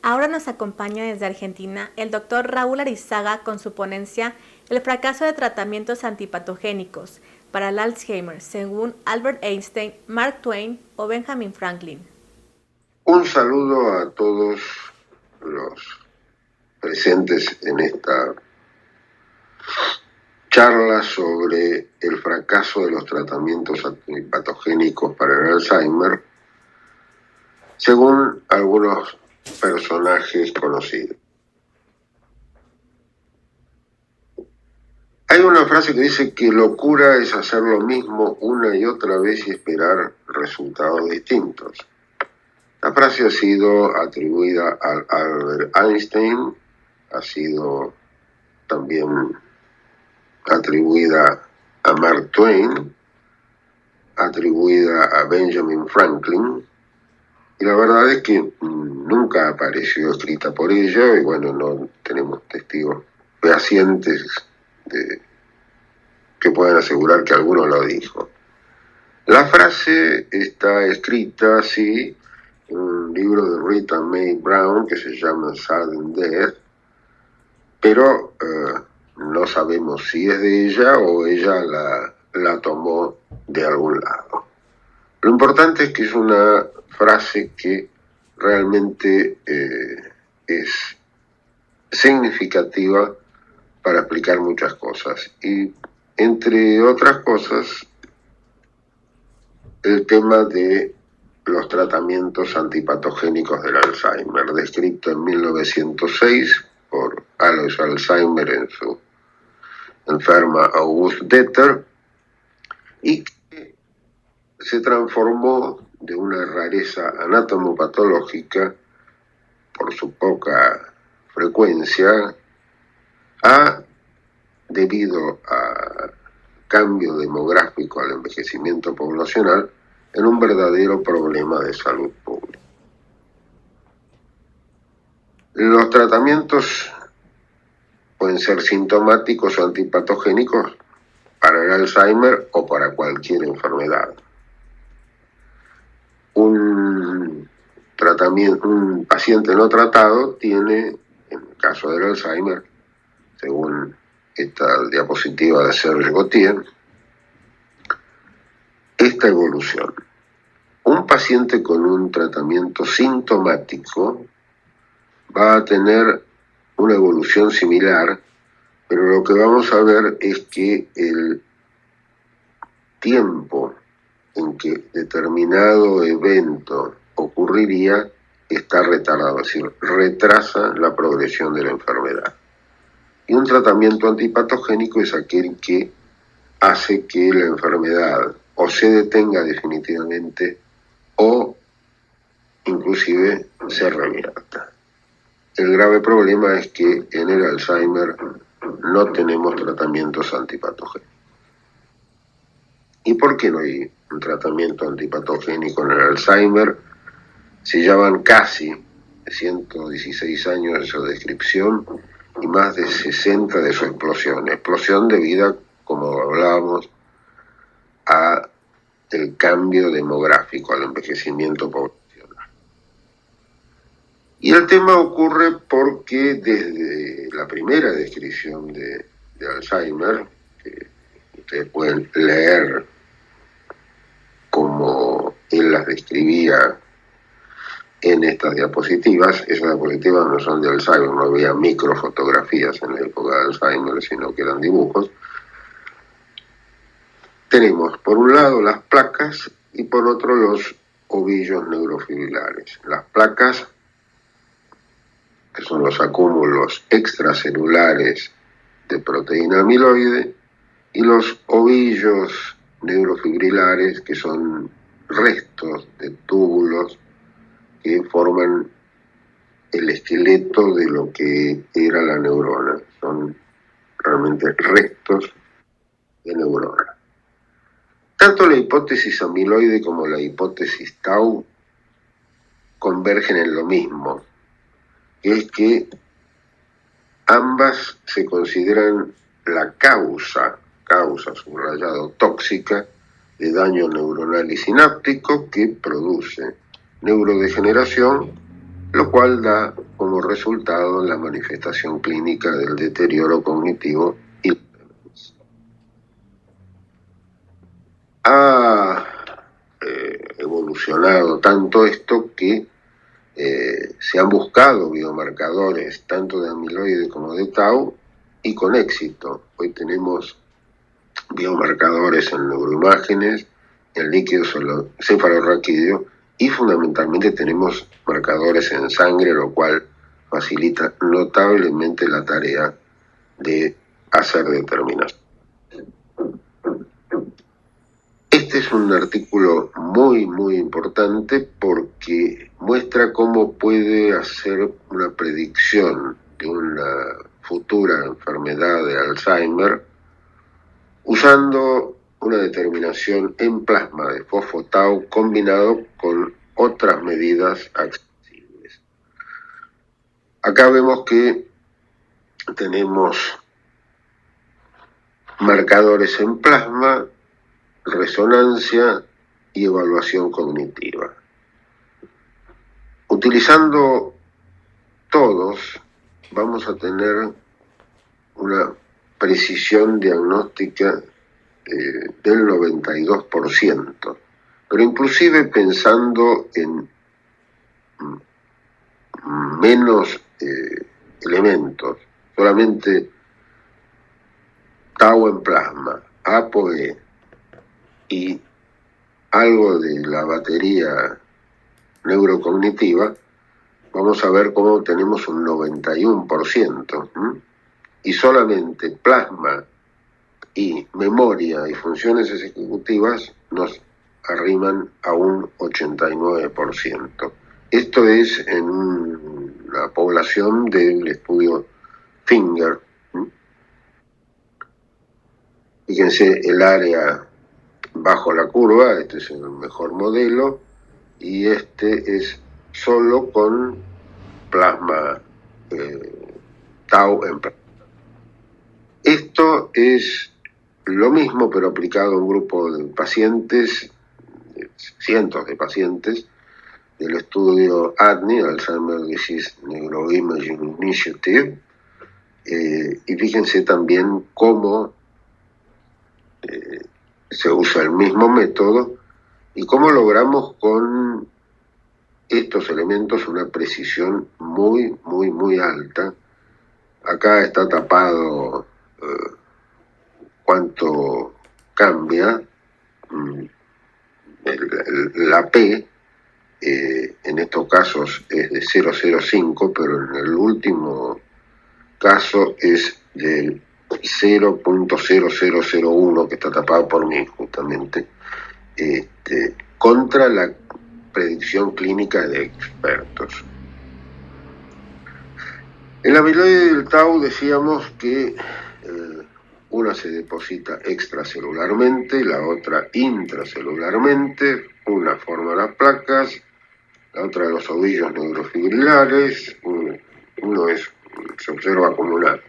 Ahora nos acompaña desde Argentina el doctor Raúl Arizaga con su ponencia El fracaso de tratamientos antipatogénicos para el Alzheimer, según Albert Einstein, Mark Twain o Benjamin Franklin. Un saludo a todos los presentes en esta charla sobre el fracaso de los tratamientos antipatogénicos para el Alzheimer, según algunos personajes conocidos. Hay una frase que dice que locura es hacer lo mismo una y otra vez y esperar resultados distintos. La frase ha sido atribuida a Albert Einstein, ha sido también atribuida a Mark Twain, atribuida a Benjamin Franklin, y la verdad es que nunca apareció escrita por ella, y bueno, no tenemos testigos fehacientes que puedan asegurar que alguno lo dijo. La frase está escrita así en un libro de Rita Mae Brown que se llama Sudden Death, pero no sabemos si es de ella o ella la tomó de algún lado. Lo importante es que es una frase que realmente es significativa para explicar muchas cosas, y entre otras cosas el tema de los tratamientos antipatogénicos del Alzheimer, descrito en 1906 por Alois Alzheimer en su enferma August Detter, y que se transformó de una rareza anatomopatológica por su poca frecuencia debido a cambio demográfico al envejecimiento poblacional, en un verdadero problema de salud pública. Los tratamientos pueden ser sintomáticos o antipatogénicos para el Alzheimer o para cualquier enfermedad. Un paciente no tratado tiene, en el caso del Alzheimer, según esta diapositiva de Serge Gautier, esta evolución. Un paciente con un tratamiento sintomático va a tener una evolución similar, pero lo que vamos a ver es que el tiempo en que determinado evento ocurriría está retardado, es decir, retrasa la progresión de la enfermedad. Y un tratamiento antipatogénico es aquel que hace que la enfermedad o se detenga definitivamente o inclusive se revierta. El grave problema es que en el Alzheimer no tenemos tratamientos antipatogénicos. ¿Y por qué no hay un tratamiento antipatogénico en el Alzheimer? Si ya van casi 116 años de su descripción y más de 60 de su explosión. Explosión debida, como hablábamos, a el cambio demográfico, al envejecimiento poblacional. Y el tema ocurre porque desde la primera descripción de Alzheimer, que ustedes pueden leer como él las describía en estas diapositivas, esas diapositivas no son de Alzheimer, no había microfotografías en la época de Alzheimer, sino que eran dibujos. Tenemos por un lado las placas y por otro los ovillos neurofibrilares. Las placas, que son los acúmulos extracelulares de proteína amiloide, y los ovillos neurofibrilares, que son restos de túbulos que forman el esqueleto de lo que era la neurona. Son realmente restos de neurona. Tanto la hipótesis amiloide como la hipótesis tau convergen en lo mismo, que es que ambas se consideran la causa subrayado tóxica, de daño neuronal y sináptico que produce neurodegeneración lo cual da como resultado la manifestación clínica del deterioro cognitivo y la demencia. Ha evolucionado tanto esto que se han buscado biomarcadores tanto de amiloide como de tau y con éxito. Hoy tenemos biomarcadores en neuroimágenes, en líquido cefalorraquídeo y fundamentalmente tenemos marcadores en sangre, lo cual facilita notablemente la tarea de hacer determinación. Este es un artículo muy importante porque muestra cómo puede hacer una predicción de una futura enfermedad de Alzheimer usando una determinación en plasma de fosfo-tau combinado con otras medidas accesibles. Acá vemos que tenemos marcadores en plasma, resonancia y evaluación cognitiva. Utilizando todos, vamos a tener una precisión diagnóstica del 92%, pero inclusive pensando en menos elementos, solamente tau en plasma, ApoE y algo de la batería neurocognitiva, vamos a ver cómo tenemos un 91%, y solamente plasma y memoria y funciones ejecutivas nos arriman a un 89%. Esto es en la población del estudio Finger. Fíjense el área bajo la curva, este es el mejor modelo, y este es solo con plasma tau en plasma. Esto es lo mismo, pero aplicado a un grupo de pacientes, cientos de pacientes, del estudio ADNI, Alzheimer's Disease Neuroimaging Initiative, y fíjense también cómo se usa el mismo método y cómo logramos con estos elementos una precisión muy alta. Acá está tapado cuánto cambia la P, en estos casos es de 0,05, pero en el último caso es del 0.0001, que está tapado por mí justamente, contra la predicción clínica de expertos. El amiloide y el tau decíamos que una se deposita extracelularmente, la otra intracelularmente, una forma las placas, la otra los ovillos neurofibrilares, se observa como una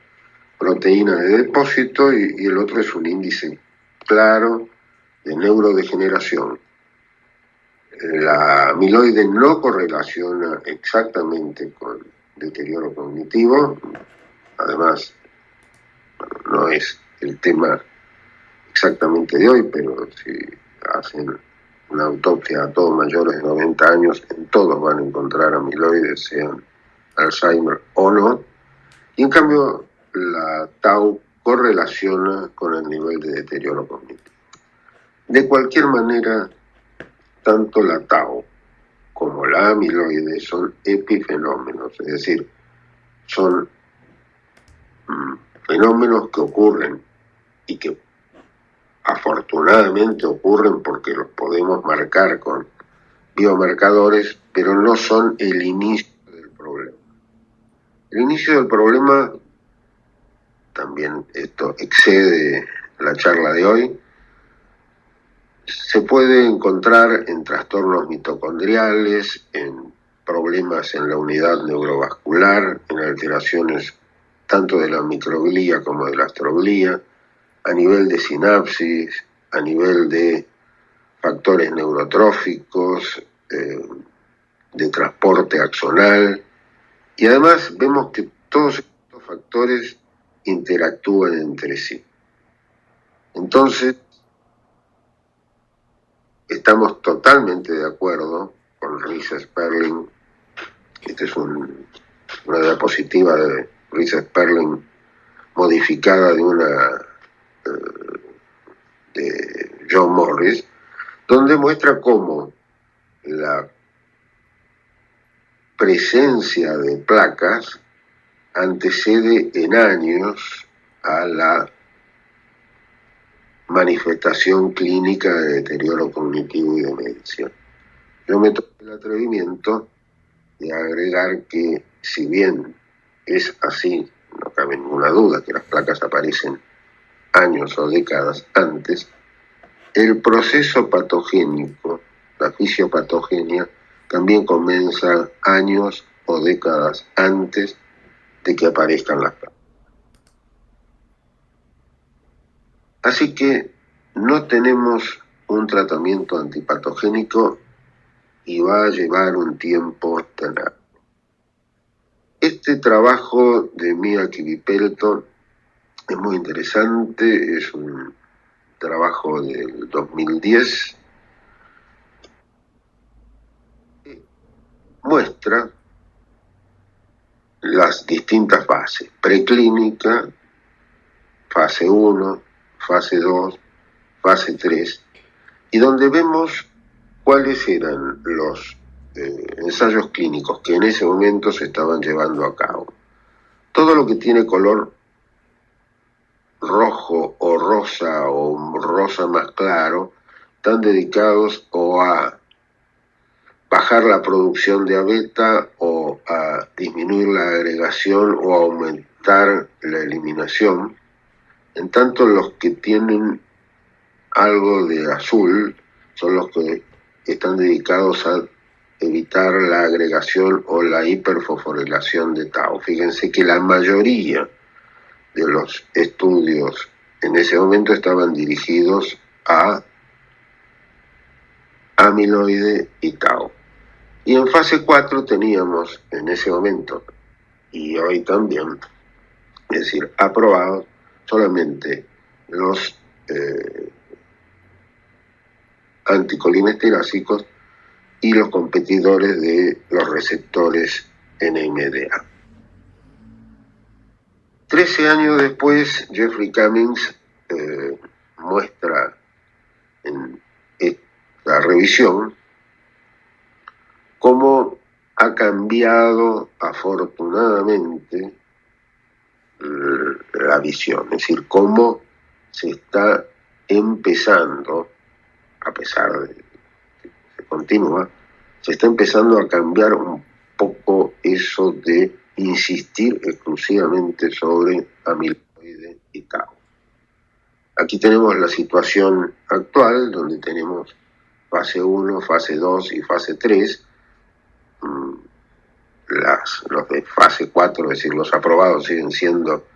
proteína de depósito y el otro es un índice claro de neurodegeneración. La amiloide no correlaciona exactamente con deterioro cognitivo, además, no es el tema exactamente de hoy, pero si hacen una autopsia a todos mayores de 90 años, en todos van a encontrar amiloides, sean Alzheimer o no, y en cambio la tau correlaciona con el nivel de deterioro cognitivo. De cualquier manera, tanto la tau como la amiloide son epifenómenos, es decir, son fenómenos que ocurren y que afortunadamente ocurren porque los podemos marcar con biomarcadores, pero no son el inicio del problema. El inicio del problema, también esto excede la charla de hoy, se puede encontrar en trastornos mitocondriales, en problemas en la unidad neurovascular, en alteraciones tanto de la microglía como de la astroglía, a nivel de sinapsis, a nivel de factores neurotróficos, de transporte axonal, y además vemos que todos estos factores interactúan entre sí. Entonces, estamos totalmente de acuerdo con Lisa Sperling. Esta es una diapositiva de Lisa Sperling modificada de una de John Morris, donde muestra cómo la presencia de placas antecede en años a la manifestación clínica de deterioro cognitivo y demencia. Yo me tomé el atrevimiento de agregar que, si bien es así, no cabe ninguna duda que las placas aparecen años o décadas antes, el proceso patogénico, la fisiopatogenia, también comienza años o décadas antes de que aparezcan las placas. Así que no tenemos un tratamiento antipatogénico y va a llevar un tiempo tenerlo. Este trabajo de Mia Kivipelto es muy interesante, es un trabajo del 2010, muestra las distintas fases: preclínica, fase 1, fase 2, fase 3, y donde vemos cuáles eran los ensayos clínicos que en ese momento se estaban llevando a cabo. Todo lo que tiene color rojo o rosa más claro están dedicados o a bajar la producción de beta o a disminuir la agregación o aumentar la eliminación. En tanto, los que tienen algo de azul son los que están dedicados a evitar la agregación o la hiperfosforilación de tau. Fíjense que la mayoría de los estudios en ese momento estaban dirigidos a amiloide y tau. Y en fase 4 teníamos en ese momento, y hoy también, es decir, aprobados solamente los anticolinesterásicos y los competidores de los receptores NMDA. 13 años después, Jeffrey Cummings muestra en esta revisión cómo ha cambiado afortunadamente la visión, es decir, cómo se está empezando, a pesar de que se continúa, se está empezando a cambiar un poco eso de insistir exclusivamente sobre amiloide y tau. Aquí tenemos la situación actual, donde tenemos fase 1, fase 2 y fase 3. Los de fase 4, es decir, los aprobados, siguen siendo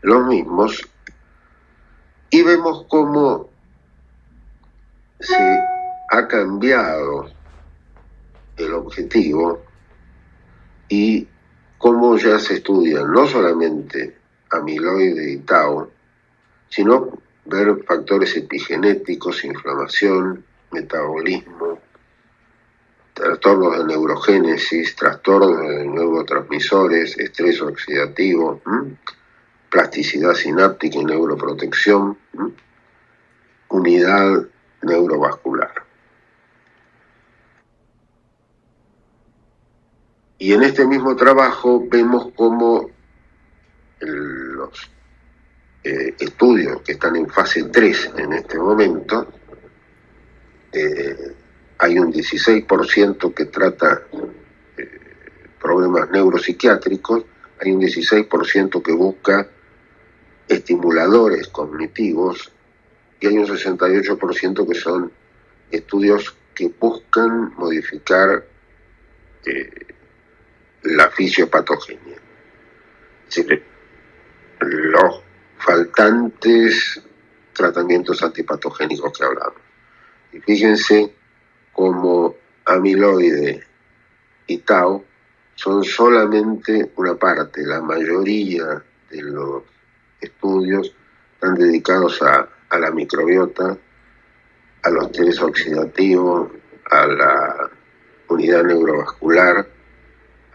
los mismos, y vemos cómo se ha cambiado el objetivo y cómo ya se estudian no solamente amiloide y tau, sino ver factores epigenéticos, inflamación, metabolismo, trastornos de neurogénesis, trastornos de neurotransmisores, estrés oxidativo, plasticidad sináptica y neuroprotección, unidad neurovascular. Y en este mismo trabajo vemos cómo los estudios que están en fase 3 en este momento, hay un 16% que trata problemas neuropsiquiátricos, hay un 16% que busca estimuladores cognitivos y hay un 68% que son estudios que buscan modificar la fisiopatogenia. Es decir, los faltantes tratamientos antipatogénicos que hablamos. Y fíjense cómo amiloide y tau son solamente una parte. La mayoría de los estudios están dedicados a la microbiota, a los estrés oxidativos, a la unidad neurovascular,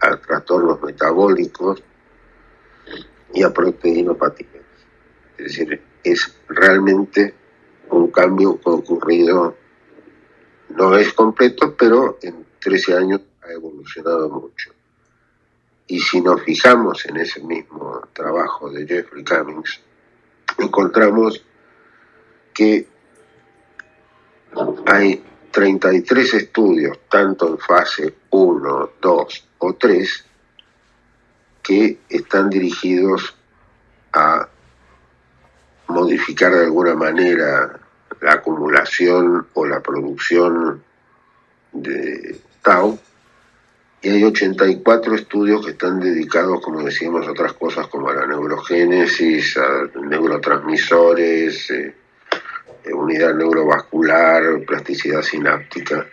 a trastornos metabólicos y a proteinopatías. Es decir, es realmente un cambio que ha ocurrido, no es completo, pero en 13 años ha evolucionado mucho. Y si nos fijamos en ese mismo trabajo de Jeffrey Cummings, encontramos que hay 33 estudios, tanto en fase 1, 2 o 3, que están dirigidos a modificar de alguna manera la acumulación o la producción de tau, y hay 84 estudios que están dedicados, como decíamos, a otras cosas como a la neurogénesis, a neurotransmisores, unidad neurovascular, plasticidad sináptica,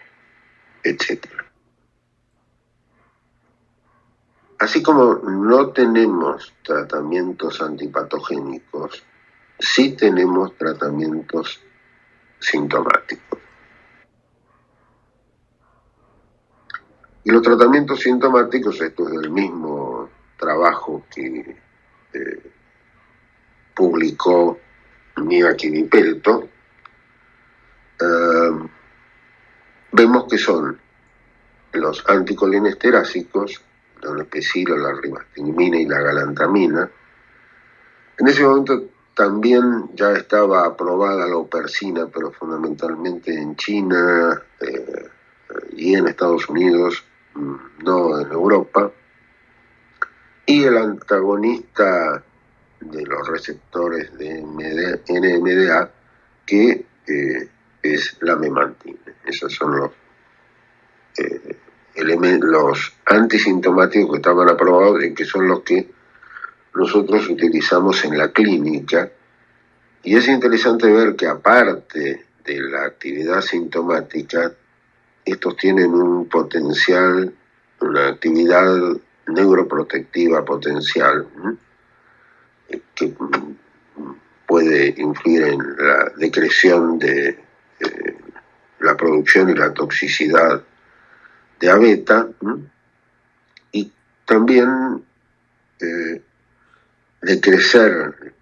etc. Así como no tenemos tratamientos antipatogénicos, sí tenemos tratamientos sintomáticos. Y los tratamientos sintomáticos, esto es del mismo trabajo que publicó Mia Quinipelto, vemos que son los anticolinesterácicos, la donepezila, la ribastigmina y la galantamina. En ese momento también ya estaba aprobada la opersina, pero fundamentalmente en China y en Estados Unidos, no en Europa. Y el antagonista de los receptores de NMDA, que es la memantina. Esos son los antisintomáticos que estaban aprobados y que son los que nosotros utilizamos en la clínica. Y es interesante ver que aparte de la actividad sintomática, estos tienen un potencial, una actividad neuroprotectiva potencial, que puede influir en la decreción de la producción y la toxicidad de A beta, y también decrecer,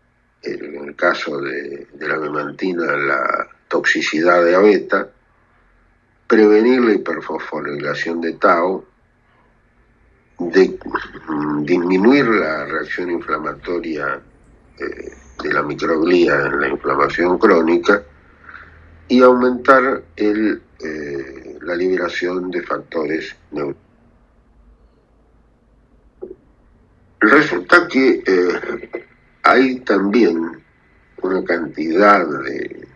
en el caso de la memantina, la toxicidad de A beta, prevenir la hiperfosforilación de tau, disminuir la reacción inflamatoria de la microglía en la inflamación crónica y aumentar la liberación de factores neurológicos. Resulta que hay también una cantidad de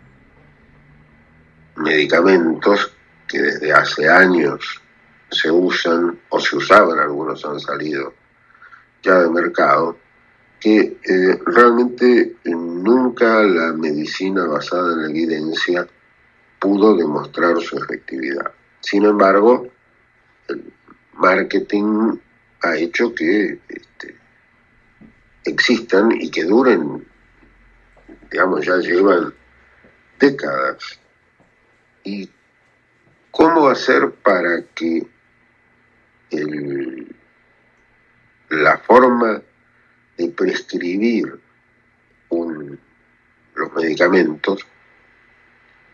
medicamentos que desde hace años se usan o se usaban, algunos han salido ya de mercado, que realmente nunca la medicina basada en la evidencia pudo demostrar su efectividad. Sin embargo, el marketing ha hecho que existan y que duren, digamos, ya llevan décadas. ¿Y cómo hacer para que la forma de prescribir los medicamentos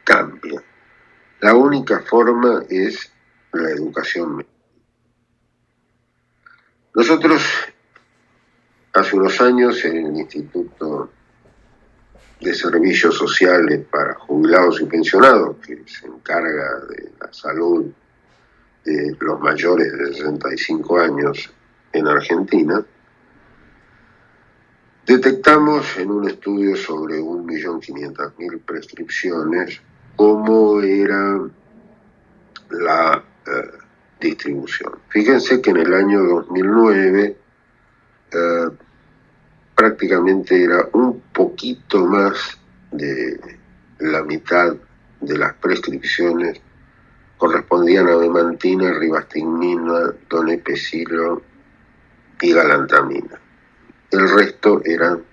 cambie? La única forma es la educación médica. Nosotros, hace unos años, en el Instituto de Servicios Sociales para Jubilados y Pensionados, que se encarga de la salud de los mayores de 65 años en Argentina, detectamos en un estudio sobre 1.500.000 prescripciones cómo era la distribución. Fíjense que en el año 2009 prácticamente era un poquito más de la mitad de las prescripciones correspondían a memantina, ribastigmina, donepezilo y galantamina. El resto eran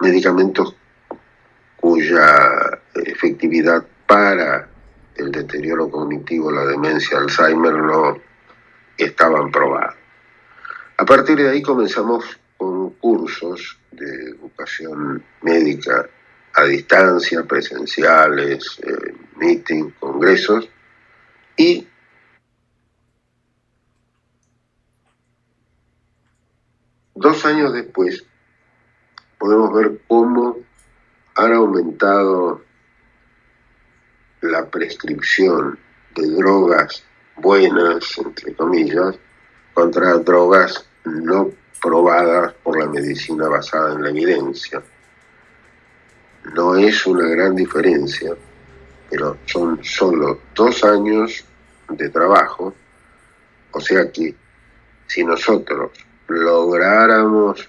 medicamentos cuya efectividad para el deterioro cognitivo, la demencia, Alzheimer, no estaban probados. A partir de ahí comenzamos con cursos de educación médica a distancia, presenciales, meeting, congresos, y dos años después podemos ver cómo han aumentado la prescripción de drogas buenas, entre comillas, contra drogas no probadas por la medicina basada en la evidencia. No es una gran diferencia, pero son solo 2 años de trabajo, o sea que si nosotros lográramos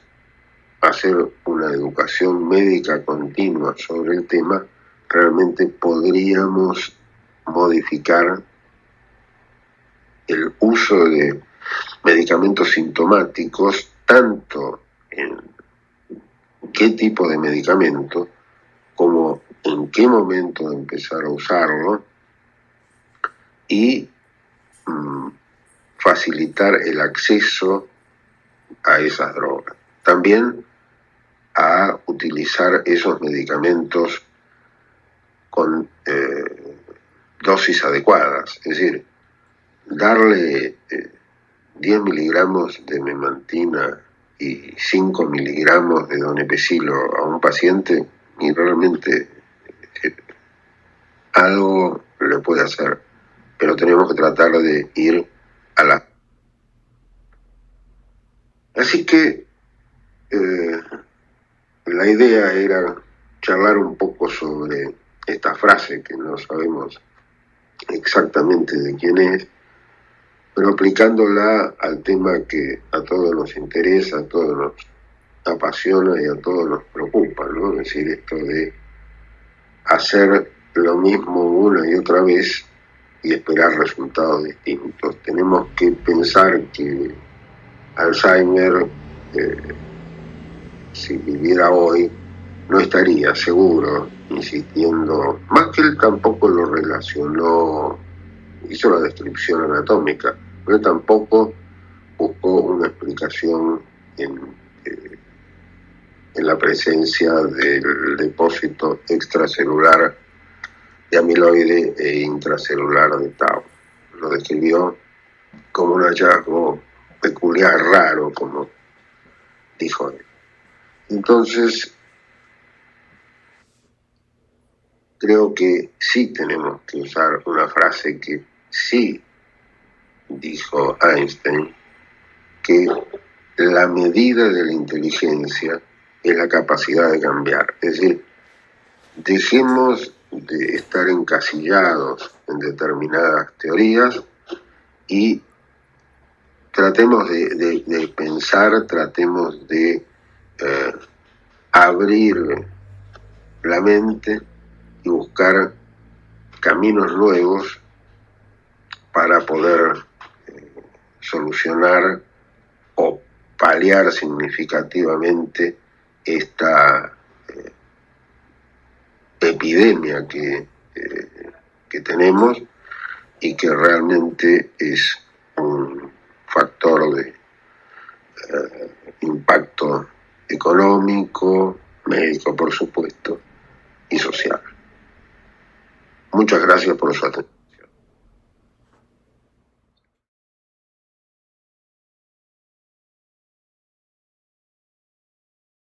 hacer una educación médica continua sobre el tema, realmente podríamos modificar el uso de medicamentos sintomáticos, tanto en qué tipo de medicamento, como en qué momento de empezar a usarlo, y facilitar el acceso a esas drogas. También a utilizar esos medicamentos con dosis adecuadas, es decir, darle 10 miligramos de memantina y 5 miligramos de donepezilo a un paciente y realmente algo le puede hacer, pero tenemos que tratar de ir a la... Así que la idea era charlar un poco sobre esta frase que no sabemos exactamente de quién es, pero aplicándola al tema que a todos nos interesa, a todos nos apasiona y a todos nos preocupa, ¿no? Es decir, esto de hacer lo mismo una y otra vez y esperar resultados distintos. Tenemos que pensar que Alzheimer, si viviera hoy, no estaría seguro insistiendo, más que él tampoco lo relacionó, hizo la descripción anatómica, pero tampoco buscó una explicación en la presencia del depósito extracelular de amiloide e intracelular de tau. Lo describió como un hallazgo peculiar, raro, como dijo él. Entonces, creo que sí tenemos que usar una frase que sí dijo Einstein, que la medida de la inteligencia es la capacidad de cambiar. Es decir, dejemos de estar encasillados en determinadas teorías y tratemos de pensar, tratemos de abrir la mente y buscar caminos nuevos para poder solucionar o paliar significativamente esta epidemia que tenemos y que realmente es un factor de impacto económico, médico, por supuesto, y social. Muchas gracias por su atención.